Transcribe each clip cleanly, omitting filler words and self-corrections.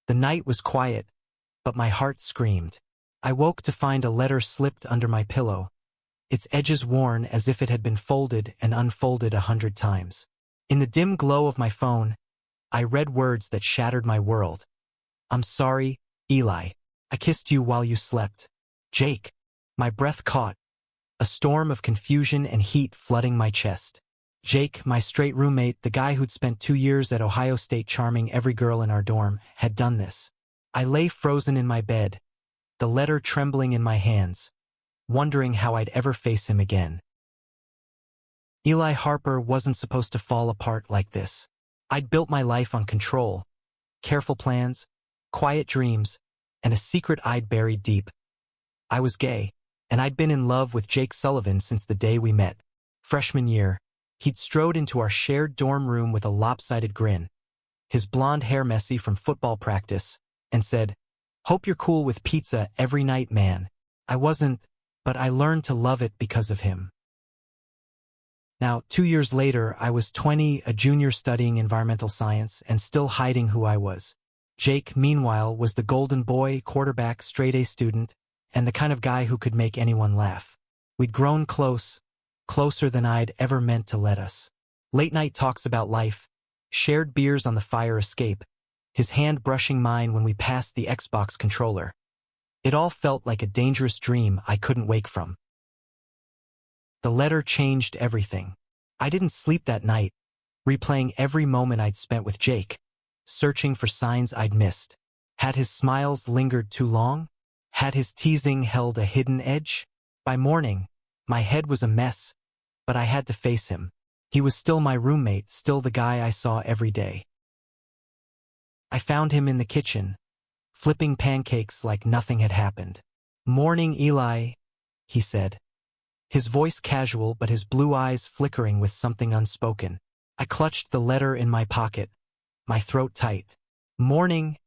The night was quiet, but my heart screamed. I woke to find a letter slipped under my pillow, its edges worn as if it had been folded and unfolded 100 times. In the dim glow of my phone, I read words that shattered my world. I'm sorry, Eli. I kissed you while you slept. Jake. My breath caught, a storm of confusion and heat flooding my chest. Jake, my straight roommate, the guy who'd spent 2 years at Ohio State charming every girl in our dorm, had done this. I lay frozen in my bed, the letter trembling in my hands, wondering how I'd ever face him again. Eli Harper wasn't supposed to fall apart like this. I'd built my life on control, careful plans, quiet dreams, and a secret I'd buried deep. I was gay, and I'd been in love with Jake Sullivan since the day we met. Freshman year, he'd strode into our shared dorm room with a lopsided grin, his blonde hair messy from football practice, and said, "Hope you're cool with pizza every night, man." I wasn't, but I learned to love it because of him. Now, 2 years later, I was 20, a junior studying environmental science, and still hiding who I was. Jake, meanwhile, was the golden boy, quarterback, straight-A student, and the kind of guy who could make anyone laugh. We'd grown close, closer than I'd ever meant to let us. Late-night talks about life, shared beers on the fire escape, his hand brushing mine when we passed the Xbox controller. It all felt like a dangerous dream I couldn't wake from. The letter changed everything. I didn't sleep that night, replaying every moment I'd spent with Jake, searching for signs I'd missed. Had his smiles lingered too long? Had his teasing held a hidden edge? By morning, my head was a mess, but I had to face him. He was still my roommate, still the guy I saw every day. I found him in the kitchen, flipping pancakes like nothing had happened. "Morning, Eli," he said. His voice casual, but his blue eyes flickering with something unspoken. I clutched the letter in my pocket, my throat tight. "Morning,"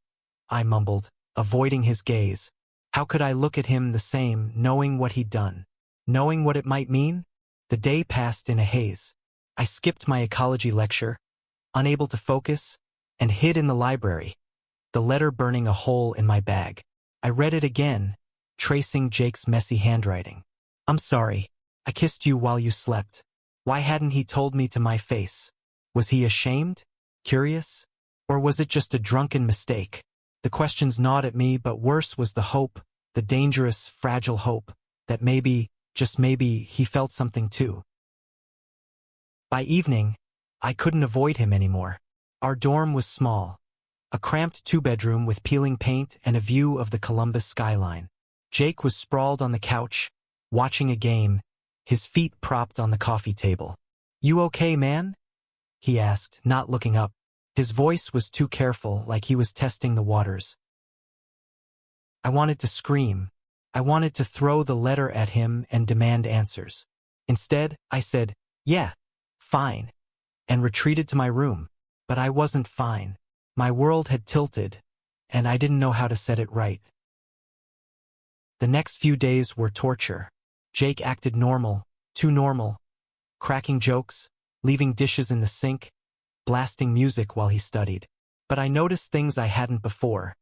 I mumbled, avoiding his gaze. How could I look at him the same, knowing what he'd done? Knowing what it might mean? The day passed in a haze. I skipped my ecology lecture, unable to focus, and hid in the library, the letter burning a hole in my bag. I read it again, tracing Jake's messy handwriting. "I'm sorry. I kissed you while you slept." Why hadn't he told me to my face? Was he ashamed? Curious? Or was it just a drunken mistake? The questions gnawed at me, but worse was the hope, the dangerous, fragile hope, that maybe, just maybe, he felt something too. By evening, I couldn't avoid him anymore. Our dorm was small, a cramped 2-bedroom with peeling paint and a view of the Columbus skyline. Jake was sprawled on the couch, watching a game, his feet propped on the coffee table. "You okay, man?" he asked, not looking up. His voice was too careful, like he was testing the waters. I wanted to scream. I wanted to throw the letter at him and demand answers. Instead, I said, "Yeah, fine," and retreated to my room. But I wasn't fine. My world had tilted, and I didn't know how to set it right. The next few days were torture. Jake acted normal, too normal, cracking jokes, leaving dishes in the sink, blasting music while he studied. But I noticed things I hadn't before.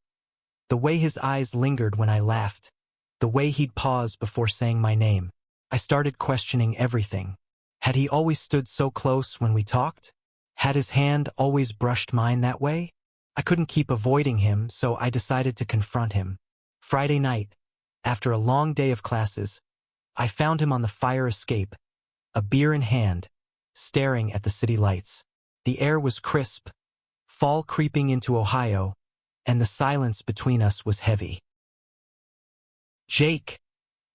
The way his eyes lingered when I laughed, the way he'd pause before saying my name. I started questioning everything. Had he always stood so close when we talked? Had his hand always brushed mine that way? I couldn't keep avoiding him, so I decided to confront him. Friday night, after a long day of classes, I found him on the fire escape, a beer in hand, staring at the city lights. The air was crisp, fall creeping into Ohio, and the silence between us was heavy. "Jake,"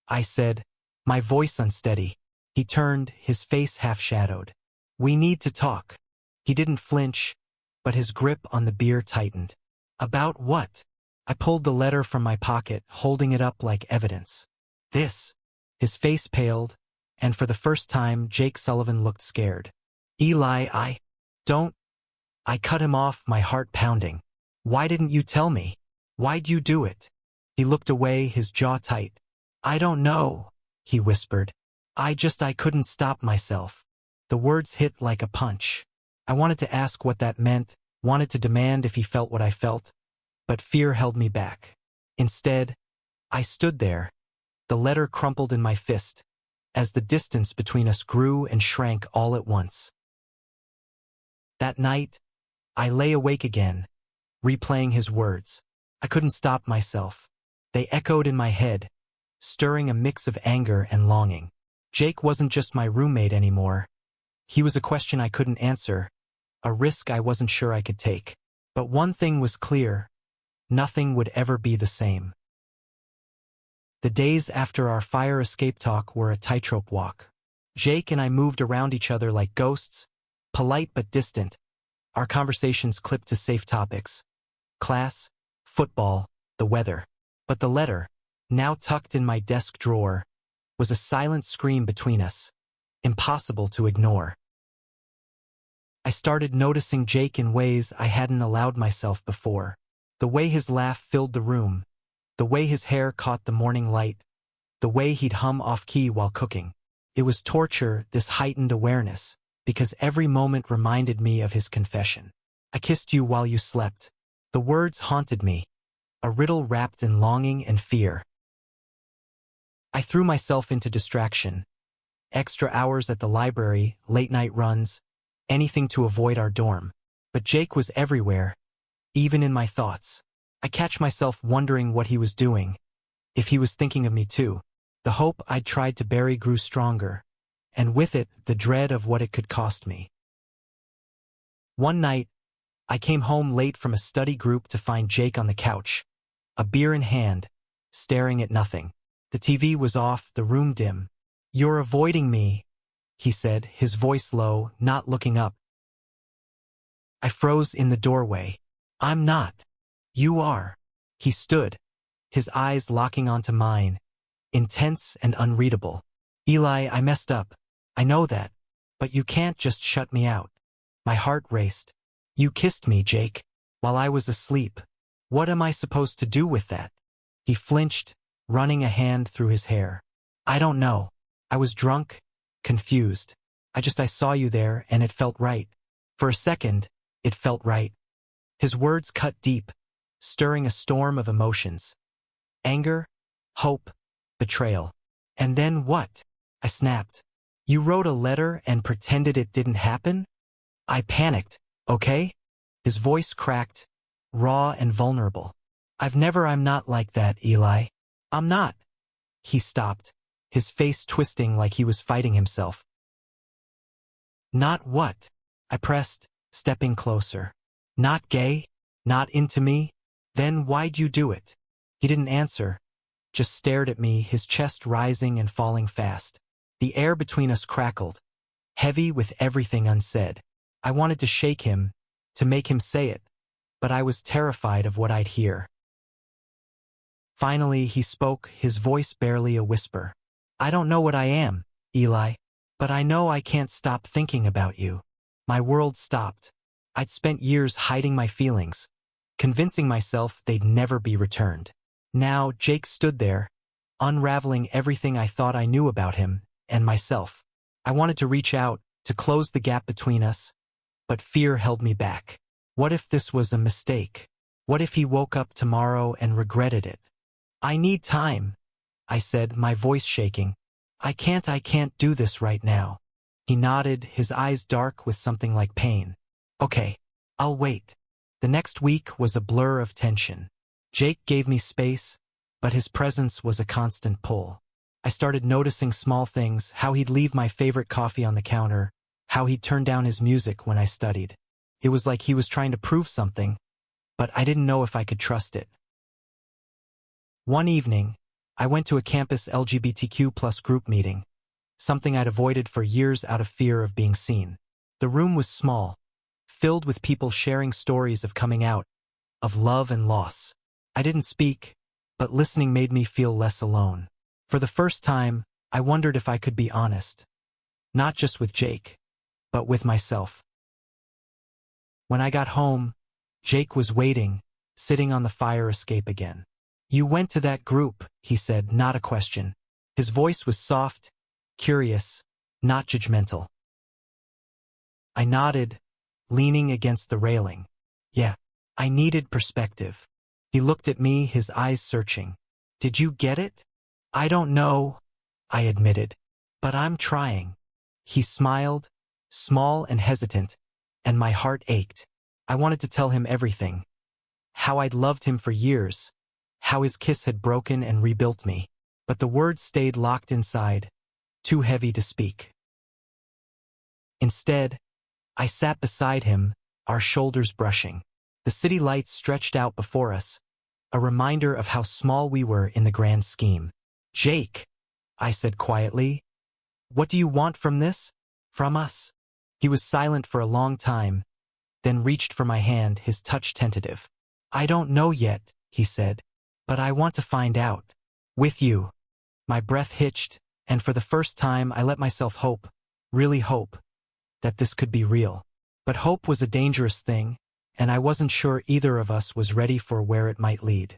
I said, my voice unsteady. He turned, his face half-shadowed. "We need to talk." He didn't flinch, but his grip on the beer tightened. "About what?" I pulled the letter from my pocket, holding it up like evidence. "This." His face paled, and for the first time, Jake Sullivan looked scared. "Eli, don't." I cut him off, my heart pounding. "Why didn't you tell me? Why'd you do it?" He looked away, his jaw tight. "I don't know," he whispered. I couldn't stop myself." The words hit like a punch. I wanted to ask what that meant, wanted to demand if he felt what I felt. but fear held me back. Instead, I stood there, the letter crumpled in my fist, as the distance between us grew and shrank all at once. That night, I lay awake again, replaying his words. I couldn't stop myself. They echoed in my head, stirring a mix of anger and longing. Jake wasn't just my roommate anymore. He was a question I couldn't answer, a risk I wasn't sure I could take. But one thing was clear: nothing would ever be the same. The days after our fire escape talk were a tightrope walk. Jake and I moved around each other like ghosts, polite but distant. Our conversations clipped to safe topics: class, football, the weather. But the letter, now tucked in my desk drawer, was a silent scream between us, impossible to ignore. I started noticing Jake in ways I hadn't allowed myself before. The way his laugh filled the room, the way his hair caught the morning light, the way he'd hum off-key while cooking. It was torture, this heightened awareness, because every moment reminded me of his confession. "I kissed you while you slept." The words haunted me, a riddle wrapped in longing and fear. I threw myself into distraction. Extra hours at the library, late-night runs, anything to avoid our dorm. But Jake was everywhere, even in my thoughts. I catch myself wondering what he was doing, if he was thinking of me too. The hope I'd tried to bury grew stronger, and with it, the dread of what it could cost me. One night, I came home late from a study group to find Jake on the couch, a beer in hand, staring at nothing. The TV was off, the room dim. "You're avoiding me," he said, his voice low, not looking up. I froze in the doorway. "I'm not. You are." He stood, his eyes locking onto mine, intense and unreadable. "Eli, I messed up. I know that. But you can't just shut me out." My heart raced. "You kissed me, Jake, while I was asleep. What am I supposed to do with that?" He flinched, running a hand through his hair. "I don't know. I was drunk, confused. I saw you there and it felt right. For a second, it felt right." His words cut deep, stirring a storm of emotions. Anger, hope, betrayal. "And then what?" I snapped. "You wrote a letter and pretended it didn't happen?" I panicked. "Okay?" His voice cracked, raw and vulnerable. I'm not like that, Eli. I'm not." He stopped, his face twisting like he was fighting himself. "Not what?" I pressed, stepping closer. "Not gay? Not into me? Then why'd you do it?" He didn't answer, just stared at me, his chest rising and falling fast. The air between us crackled, heavy with everything unsaid. I wanted to shake him, to make him say it, but I was terrified of what I'd hear. Finally, he spoke, his voice barely a whisper. "I don't know what I am, Eli, but I know I can't stop thinking about you." My world stopped. I'd spent years hiding my feelings, convincing myself they'd never be returned. Now, Jake stood there, unraveling everything I thought I knew about him and myself. I wanted to reach out, to close the gap between us, but fear held me back. What if this was a mistake? What if he woke up tomorrow and regretted it? "I need time," I said, my voice shaking. I can't do this right now." He nodded, his eyes dark with something like pain. "Okay, I'll wait." The next week was a blur of tension. Jake gave me space, but his presence was a constant pull. I started noticing small things, how he'd leave my favorite coffee on the counter, how he'd turn down his music when I studied. It was like he was trying to prove something, but I didn't know if I could trust it. One evening, I went to a campus LGBTQ+ group meeting, something I'd avoided for years out of fear of being seen. The room was small, filled with people sharing stories of coming out, of love and loss. I didn't speak, but listening made me feel less alone. For the first time, I wondered if I could be honest. Not just with Jake, but with myself. When I got home, Jake was waiting, sitting on the fire escape again. "You went to that group," he said, not a question. His voice was soft, curious, not judgmental. I nodded, leaning against the railing. Yeah, I needed perspective. He looked at me, his eyes searching. Did you get it? I don't know, I admitted. But I'm trying. He smiled, small and hesitant, and my heart ached. I wanted to tell him everything. How I'd loved him for years. How his kiss had broken and rebuilt me. But the words stayed locked inside, too heavy to speak. Instead, I sat beside him, our shoulders brushing. The city lights stretched out before us, a reminder of how small we were in the grand scheme. Jake, I said quietly, what do you want from this? From us? He was silent for a long time, then reached for my hand, his touch tentative. I don't know yet, he said, but I want to find out. With you. My breath hitched, and for the first time I let myself hope, really hope, that this could be real. But hope was a dangerous thing, and I wasn't sure either of us was ready for where it might lead.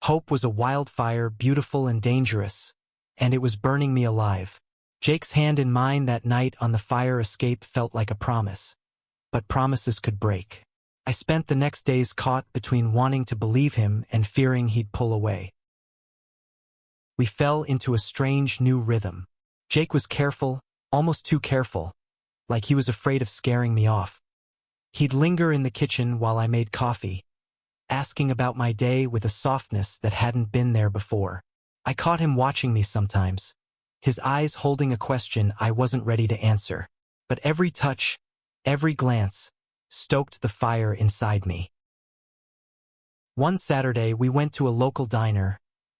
Hope was a wildfire, beautiful and dangerous, and it was burning me alive. Jake's hand in mine that night on the fire escape felt like a promise. But promises could break. I spent the next days caught between wanting to believe him and fearing he'd pull away. We fell into a strange new rhythm. Jake was careful, almost too careful, like he was afraid of scaring me off. He'd linger in the kitchen while I made coffee, asking about my day with a softness that hadn't been there before. I caught him watching me sometimes, his eyes holding a question I wasn't ready to answer. But every touch, every glance, stoked the fire inside me. One Saturday we went to a local diner,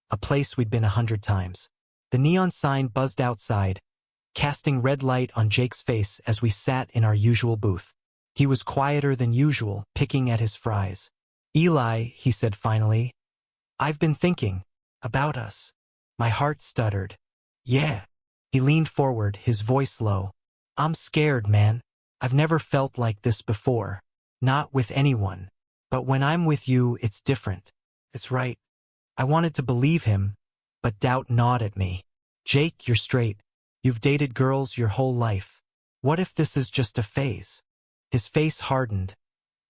a place we'd been 100 times. The neon sign buzzed outside, casting red light on Jake's face as we sat in our usual booth. He was quieter than usual, picking at his fries. Eli, he said finally, I've been thinking about us. My heart stuttered. Yeah. He leaned forward, his voice low. I'm scared, man. I've never felt like this before. Not with anyone. But when I'm with you, it's different. It's right. I wanted to believe him, but doubt gnawed at me. Jake, you're straight. You've dated girls your whole life. What if this is just a phase? His face hardened,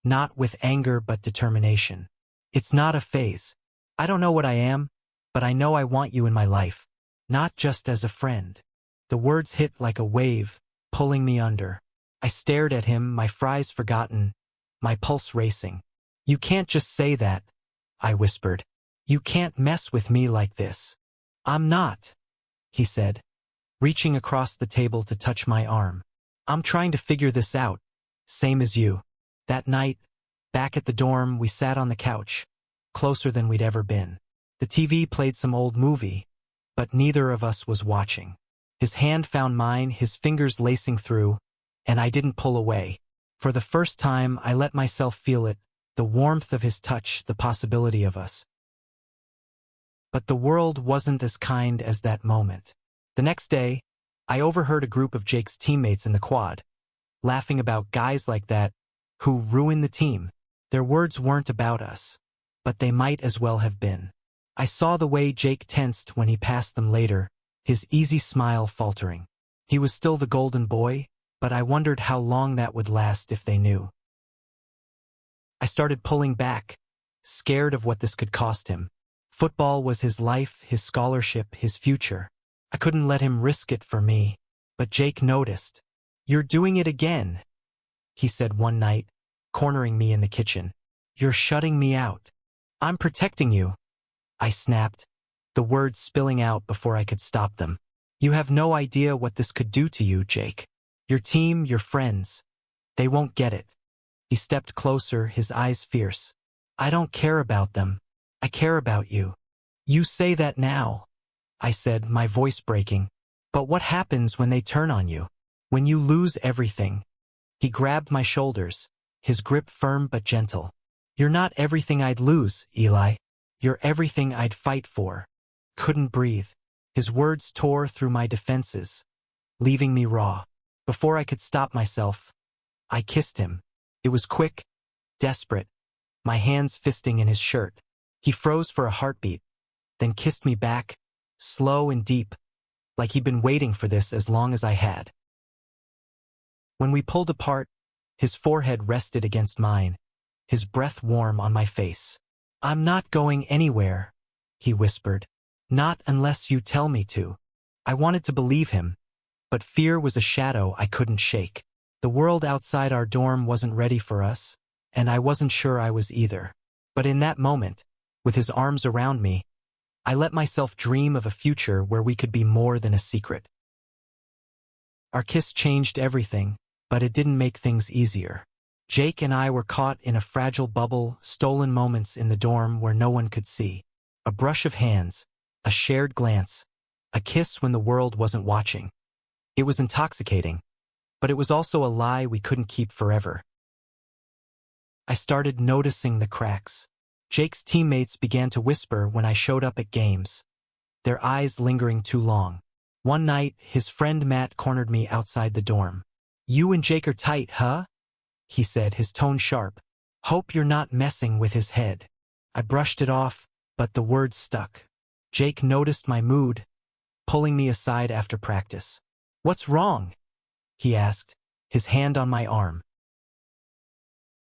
not with anger but determination. It's not a phase. I don't know what I am, but I know I want you in my life. Not just as a friend. The words hit like a wave, pulling me under. I stared at him, my fries forgotten, my pulse racing. You can't just say that, I whispered. You can't mess with me like this. I'm not, he said, reaching across the table to touch my arm. I'm trying to figure this out, same as you. That night, back at the dorm, we sat on the couch, closer than we'd ever been. The TV played some old movie, but neither of us was watching. His hand found mine, his fingers lacing through, and I didn't pull away. For the first time, I let myself feel it, the warmth of his touch, the possibility of us. But the world wasn't as kind as that moment. The next day, I overheard a group of Jake's teammates in the quad, laughing about guys like that who ruin the team. Their words weren't about us, but they might as well have been. I saw the way Jake tensed when he passed them later, his easy smile faltering. He was still the golden boy, but I wondered how long that would last if they knew. I started pulling back, scared of what this could cost him. Football was his life, his scholarship, his future. I couldn't let him risk it for me. But Jake noticed. You're doing it again, he said one night, cornering me in the kitchen. You're shutting me out. I'm protecting you, I snapped, the words spilling out before I could stop them. You have no idea what this could do to you, Jake. Your team, your friends. They won't get it. He stepped closer, his eyes fierce. I don't care about them. I care about you. You say that now, I said, my voice breaking. But what happens when they turn on you? When you lose everything? He grabbed my shoulders, his grip firm but gentle. You're not everything I'd lose, Eli. You're everything I'd fight for. Couldn't breathe. His words tore through my defenses, leaving me raw. Before I could stop myself, I kissed him. It was quick, desperate, my hands fisting in his shirt. He froze for a heartbeat, then kissed me back, slow and deep, like he'd been waiting for this as long as I had. When we pulled apart, his forehead rested against mine, his breath warm on my face. "I'm not going anywhere," he whispered. "Not unless you tell me to." I wanted to believe him, but fear was a shadow I couldn't shake. The world outside our dorm wasn't ready for us, and I wasn't sure I was either. But in that moment, with his arms around me, I let myself dream of a future where we could be more than a secret. Our kiss changed everything, but it didn't make things easier. Jake and I were caught in a fragile bubble, stolen moments in the dorm where no one could see. A brush of hands, a shared glance, a kiss when the world wasn't watching. It was intoxicating, but it was also a lie we couldn't keep forever. I started noticing the cracks. Jake's teammates began to whisper when I showed up at games, their eyes lingering too long. One night, his friend Matt cornered me outside the dorm. "You and Jake are tight, huh?" he said, his tone sharp. "Hope you're not messing with his head." I brushed it off, but the words stuck. Jake noticed my mood, pulling me aside after practice. "What's wrong?" he asked, his hand on my arm.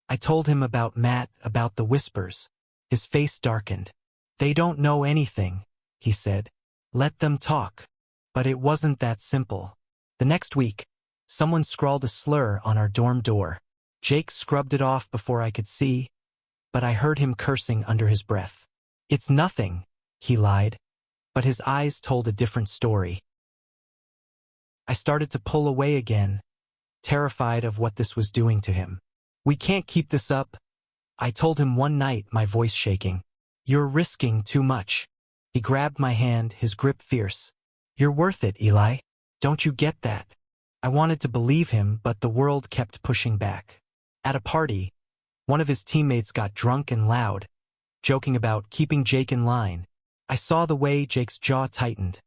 I told him about Matt, about the whispers. His face darkened. "They don't know anything," he said. "Let them talk." But it wasn't that simple. The next week, someone scrawled a slur on our dorm door. Jake scrubbed it off before I could see, but I heard him cursing under his breath. "It's nothing," he lied, but his eyes told a different story. I started to pull away again, terrified of what this was doing to him. "We can't keep this up," I told him one night, my voice shaking. "You're risking too much." He grabbed my hand, his grip fierce. "You're worth it, Eli. Don't you get that?" I wanted to believe him, but the world kept pushing back. At a party, one of his teammates got drunk and loud, joking about keeping Jake in line. I saw the way Jake's jaw tightened,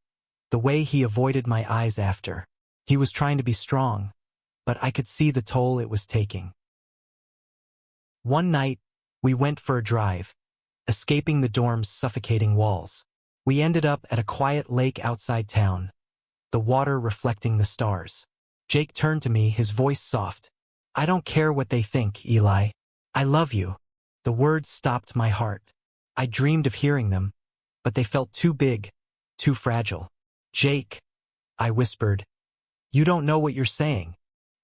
the way he avoided my eyes after. He was trying to be strong, but I could see the toll it was taking. One night, we went for a drive, escaping the dorm's suffocating walls. We ended up at a quiet lake outside town, the water reflecting the stars. Jake turned to me, his voice soft. "I don't care what they think, Eli. I love you." The words stopped my heart. I dreamed of hearing them, but they felt too big, too fragile. "Jake," I whispered, "you don't know what you're saying."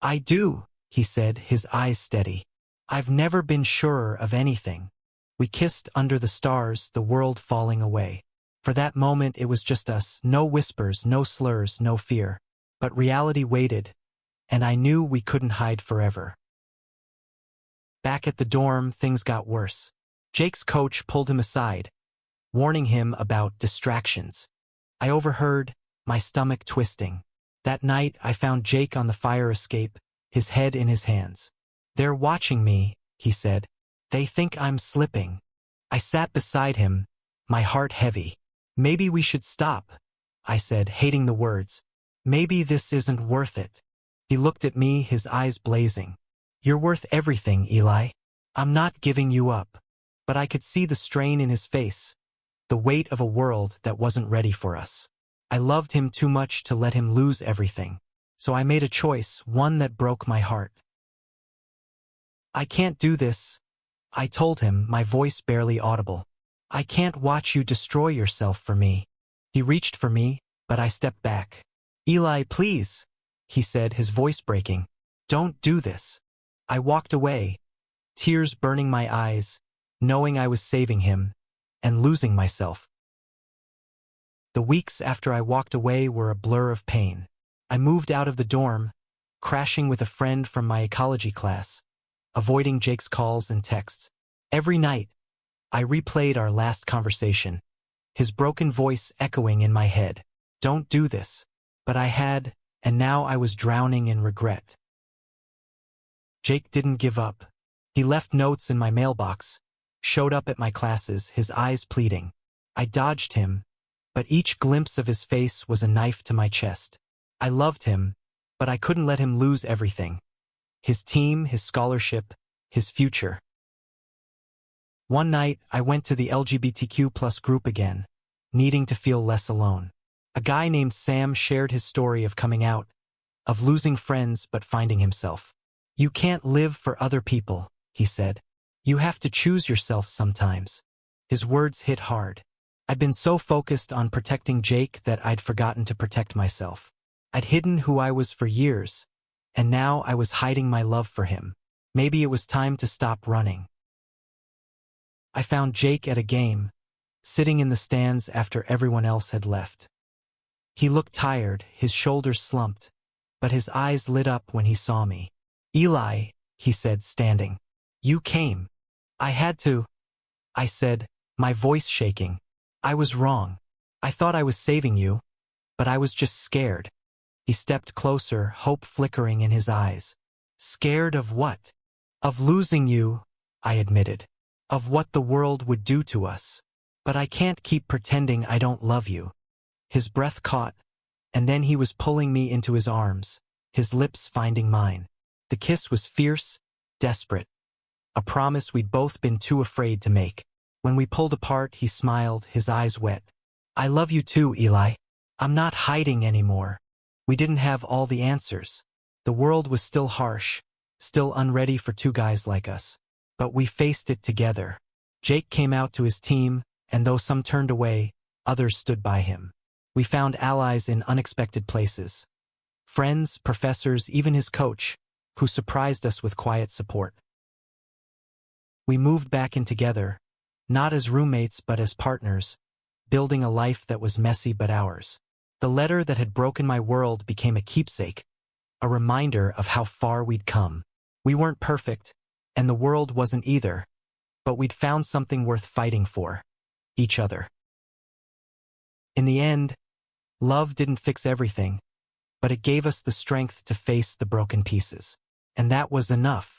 "I do," he said, his eyes steady. "I've never been surer of anything." We kissed under the stars, the world falling away. For that moment it was just us, no whispers, no slurs, no fear. But reality waited, and I knew we couldn't hide forever. Back at the dorm, things got worse. Jake's coach pulled him aside, warning him about distractions. I overheard, my stomach twisting. That night I found Jake on the fire escape, his head in his hands. "They're watching me," he said. "They think I'm slipping." I sat beside him, my heart heavy. "Maybe we should stop," I said, hating the words. "Maybe this isn't worth it." He looked at me, his eyes blazing. "You're worth everything, Eli. I'm not giving you up." But I could see the strain in his face, the weight of a world that wasn't ready for us. I loved him too much to let him lose everything. So I made a choice, one that broke my heart. "I can't do this," I told him, my voice barely audible. "I can't watch you destroy yourself for me." He reached for me, but I stepped back. "Eli, please," he said, his voice breaking. "Don't do this." I walked away, tears burning my eyes, knowing I was saving him, and losing myself. The weeks after I walked away were a blur of pain. I moved out of the dorm, crashing with a friend from my ecology class, avoiding Jake's calls and texts. Every night, I replayed our last conversation, his broken voice echoing in my head. "Don't do this." But I had, and now I was drowning in regret. Jake didn't give up. He left notes in my mailbox, showed up at my classes, his eyes pleading. I dodged him, but each glimpse of his face was a knife to my chest. I loved him, but I couldn't let him lose everything. His team, his scholarship, his future. One night, I went to the LGBTQ+ group again, needing to feel less alone. A guy named Sam shared his story of coming out, of losing friends but finding himself. "You can't live for other people," he said. You have to choose yourself sometimes. His words hit hard. I'd been so focused on protecting Jake that I'd forgotten to protect myself. I'd hidden who I was for years, and now I was hiding my love for him. Maybe it was time to stop running. I found Jake at a game, sitting in the stands after everyone else had left. He looked tired, his shoulders slumped, but his eyes lit up when he saw me. "Eli," he said, standing. "You came." "I had to," I said, my voice shaking. "I was wrong. I thought I was saving you, but I was just scared." He stepped closer, hope flickering in his eyes. "Scared of what?" "Of losing you," I admitted. "Of what the world would do to us. But I can't keep pretending I don't love you." His breath caught, and then he was pulling me into his arms, his lips finding mine. The kiss was fierce, desperate, a promise we'd both been too afraid to make. When we pulled apart, he smiled, his eyes wet. "I love you too, Eli. I'm not hiding anymore." We didn't have all the answers. The world was still harsh, still unready for two guys like us. But we faced it together. Jake came out to his team, and though some turned away, others stood by him. We found allies in unexpected places. Friends, professors, even his coach, who surprised us with quiet support. We moved back in together, not as roommates but as partners, building a life that was messy but ours. The letter that had broken my world became a keepsake, a reminder of how far we'd come. We weren't perfect, and the world wasn't either, but we'd found something worth fighting for: each other. In the end, love didn't fix everything, but it gave us the strength to face the broken pieces. And that was enough.